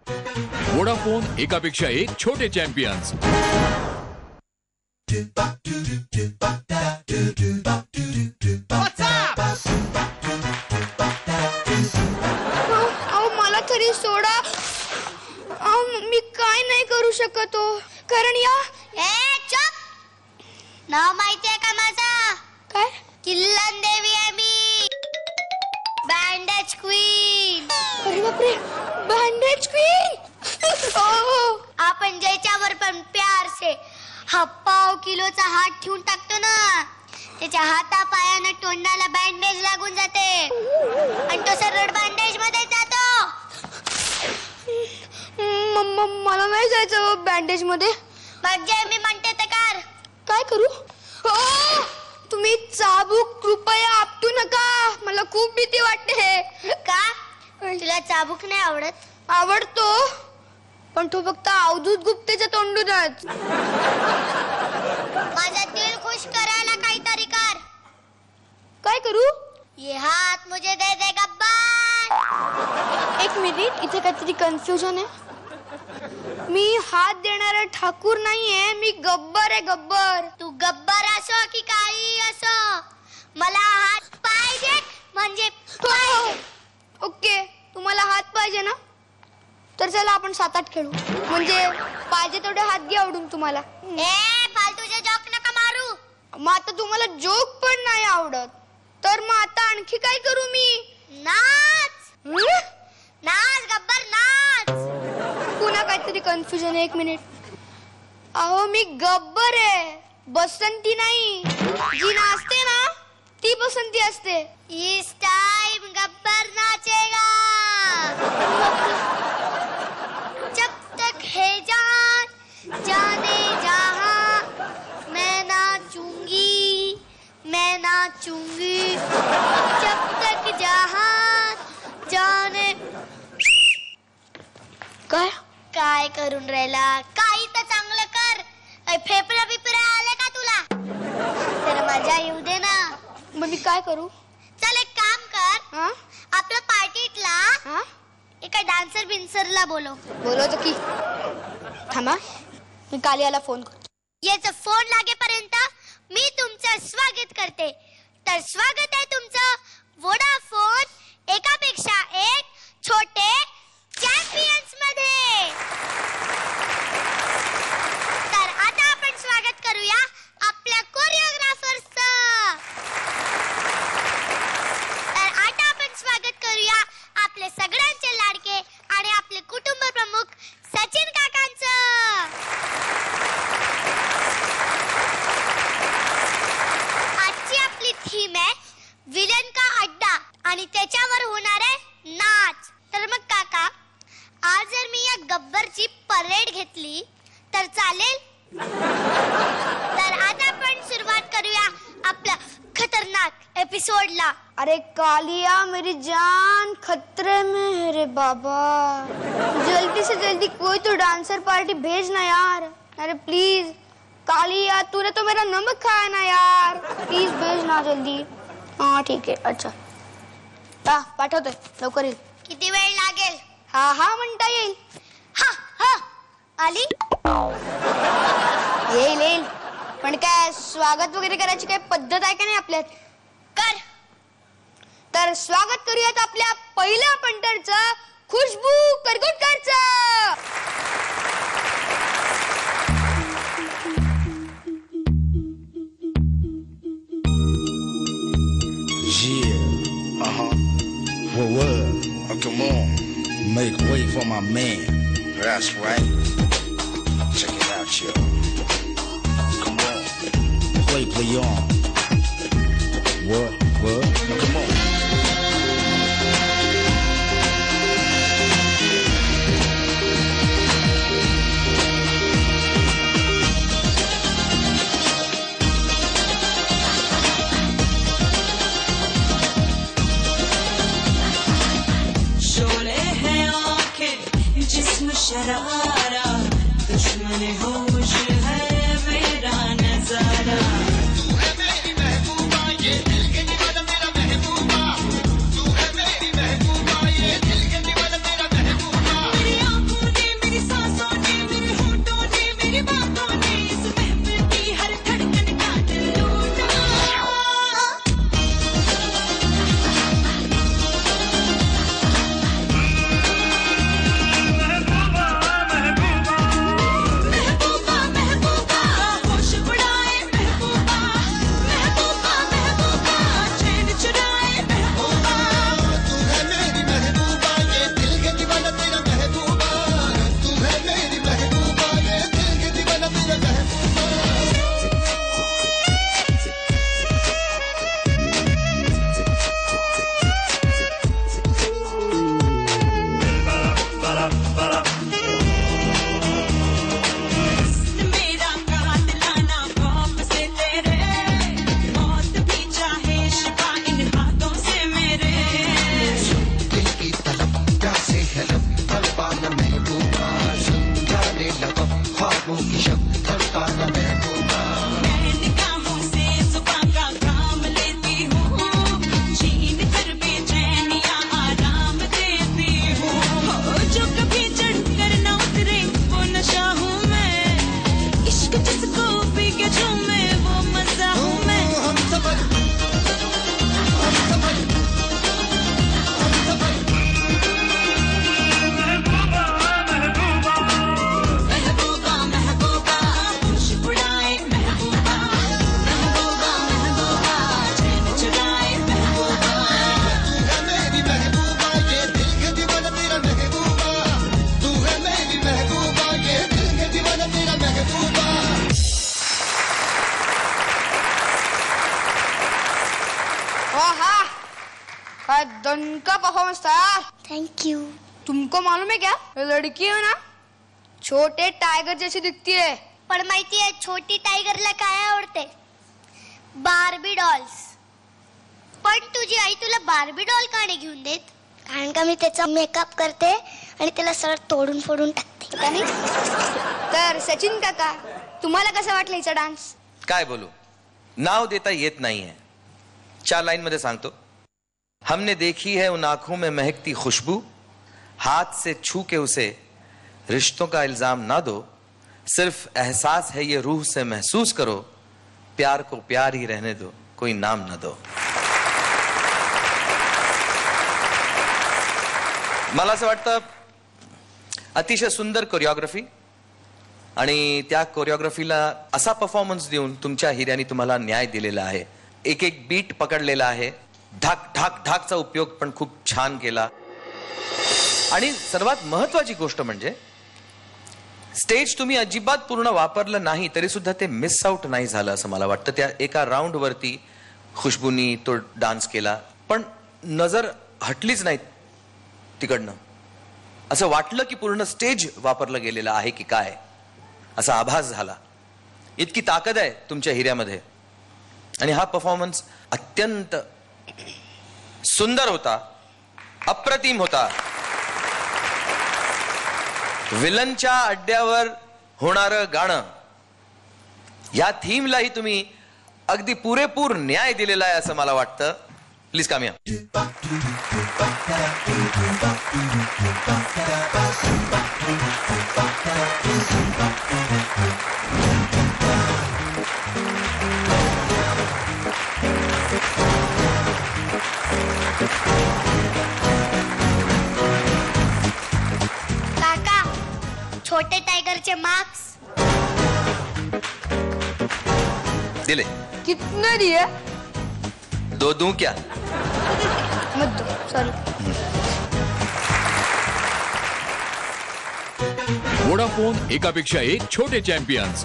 Vodafone, एकापेक्षा एक छोटे चॅम्पियन्स. मला तरी सोडा. मी काय नाही करू शकत हो, कारण या नाव माहितीये का माझा? काय? किल्लन देवी आहे मी, बँडेज क्वीन. अरे बापरे, बँडेज क्वीन. आपण ज्याच्यावर पण प्यार से हा पाव किलोचा हात ठेवून टाकतो ना, त्याच्या हाता पायानं तोंडाला बँडेज लागून जाते आणि तो सरळ बँडेज मध्ये जातो. मला नाही जायचं बँडेज मध्ये. मग जे मी म्हणते ते कर. काय करू? तुम्ही चाबूक कृपया आपटू नका, मला खूप भीती वाटते. का? तुला चाबूक नाही आवडत? आवडतो, पण तो फक्त अवधूत गुप्तेच्या तोंडूनच. माझा दिल खुश करायला काहीतरी कर. काय करू? ये हात मुझे दे दे गब्बर. एक मिनिट, इथे काहीतरी कन्फ्युजन आहे. मी हात देणारा ठाकूर नाहीये, मी गब्बर आहे, गब्बर. तू गब्बर असो की काही असो, मला हात पाहिजे म्हणजे ओके, तुम्हाला हात पाहिजे ना, तर चला आपण 7-8 खेळू. म्हणजे पाहिजे तेवढे हात घ्या आवडून तुम्हाला. फालतूचे जोक नका मारू. मग आता तुम्हाला जोक पण नाही आवडत, तर मग आता आणखी काय करू मी? नाच नाच गब्बर नाच. पुन्हा काहीतरी कन्फ्युजन आहे. एक मिनिट. अहो मी गब्बर आहे, बसंती नाही. जी नाचते ना ती बसंती असते. इस टाइम गब्बर नाचेगा. जब तक है जान जाने जहां मैं नाचूंगी, मैं नाचूंगी. जब तक जहां जाने. काय काय करून राहिला? काही तर चांगलं कर. फेफडा बिपडा आले का तुला? तर मजा येऊ दे ना. मग मी काय करू? चल एक काम कर. हा आपल्या पार्टीतला हा एका डान्सर बिन्सरला बोलव. बोलवतो की. थांबा, मी कालियाला फोन करतो. याचा फोन लागेपर्यंत मी तुमचं स्वागत करते. तर स्वागत आहे तुमचं वोडाफोन एकापेक्षा एक छोटे चॅम्पियन्स मध्ये. तर आता आपण स्वागत करूया आपल्या कोरिओग्राफर्सचं. तर आता आपण स्वागत करूया आपले सगळ्यांचे लाडके आणि आपले कुटुंब प्रमुख सचिन काकांचं. आजची आपली थीम आहे विलन का अड्डा आणि त्याच्यावर होणार आहे नाच. तर मग काका, आज जर मी या गब्बरची परेड घेतली तर चालेल? तर आता आपण सुरुवात करूया आपल्या खतरनाक एपिसोडला. अरे कालिया मेरी जान खतरे में है रे बाबा. जल्दी से जल्दी कोई तो डांसर पार्टी भेज ना यार. अरे प्लीज कालिया, तूने तो मेरा नमक खाया ना यार. प्लीज भेज ना जल्दी. हाँ ठीक आहे. अच्छा पाठवतोय, लवकर येईल. किती वेळ लागेल? हा म्हणता येईल. हा हा आली. येईल. पण काय स्वागत वगैरे करायची काय पद्धत आहे का नाही आपल्यात? कर. तर स्वागत करूयात आपल्या पहिल्या पंटरचं, Khushboo करगुटकरचं. What? Oh, come on. Make way for my man. That's right. Check it out, yo. Come on. Play on. What? Now, come on. जिस्म शरारा दुश्मन होश है मेरा नजारा. तू है मेरी महबूबा, ये दिल के दीवाना मेरा महबूबा. तू है मेरी महबूबा, ये दिल के दीवाना मेरा महबूबा. मेरी आंखों मैं निगाहों से जुबान का काम लेती हूँ, छीन कर बेचैनियाँ आराम देती हूँ। हो जो कभी चढ़कर न उतरे वो नशा हूँ मैं, इश्क जिसको पी के झूमे वो मजा हूँ मैं। महबूबा महबूबा होश उड़ाए महबूबा, महबूबा महबूबा चैन चुराए महबूबा। मेरी महबूबा ये दिल के दीवाना तेरा महबूबा, तू है मेरी महबूबा ये दिल के दीवाना तेरा महबूबा। वाह, क्या दन का परफॉर्मेंस था यार। Thank you. तुमको मालूम है क्या, ये लड़की है ना छोटे टाइगर जैसी दिखती है। पण माहिती आहे छोटी टायगरला काय आवडते? Barbie dolls. पण तुझी आई तुला बार्बी डॉल का नाही घेऊन देत? कारण का मी त्याचा मेकअप करते आणि त्याला सरळ तोडून फोडून टाकते का नाही? तर सचिन काका, तुम्हाला कसं वाटलं हिचा डान्स? काय बोलू, नाव देता येत नहीं है। 4 लाइन मध्ये सांगतो। हमने देखी है उन आंखों में महकती खुशबू, हाथ से छू के उसे रिश्तों का इल्जाम ना दो, सिर्फ एहसास है ये रूह से महसूस करो, प्यार को प्यार ही रहने दो, कोई नाम ना दो। मला असं वाटतं अतिशय सुंदर कोरिओग्राफी आणि त्या कोरिओग्राफीला असा परफॉर्मन्स देऊन तुमच्या हिऱ्याने तुम्हाला न्याय दिलेला आहे। एक एक बीट पकडलेला आहे, ढाक ढाक ढाकचा उपयोग पण खूप छान केला आणि सर्वात महत्त्वाची गोष्ट म्हणजे स्टेज तुम्ही अजिबात पूर्ण वापरलं नाही तरी सुद्धा ते मिस आउट नाही झालं असं मला वाटतं। त्या एका राऊंड वरती खुशबूनी तो डान्स केला पण नजर हटलीच नाही तिकडनं, असं वाटलं की पूर्ण स्टेज वापरलं गेलेलं आहे की काय असा आभास झाला। इतकी ताकद आहे तुमच्या हिऱ्यामध्ये आणि हा परफॉर्मन्स अत्यंत सुंदर होता, अप्रतिम होता। विलनच्या अड्ड्यावर होणारं गाणं या थीमलाही तुम्ही अगदी पुरेपूर न्याय दिलेला आहे असं मला वाटतं। प्लीज काम्या। काका, छोटे टायगरचे मार्क्स दिले। कितने दिए? 2 दूं क्या? मत दो, सॉरी। वोडाफोन, एकापेक्षा एक छोटे चॅम्पियन्स।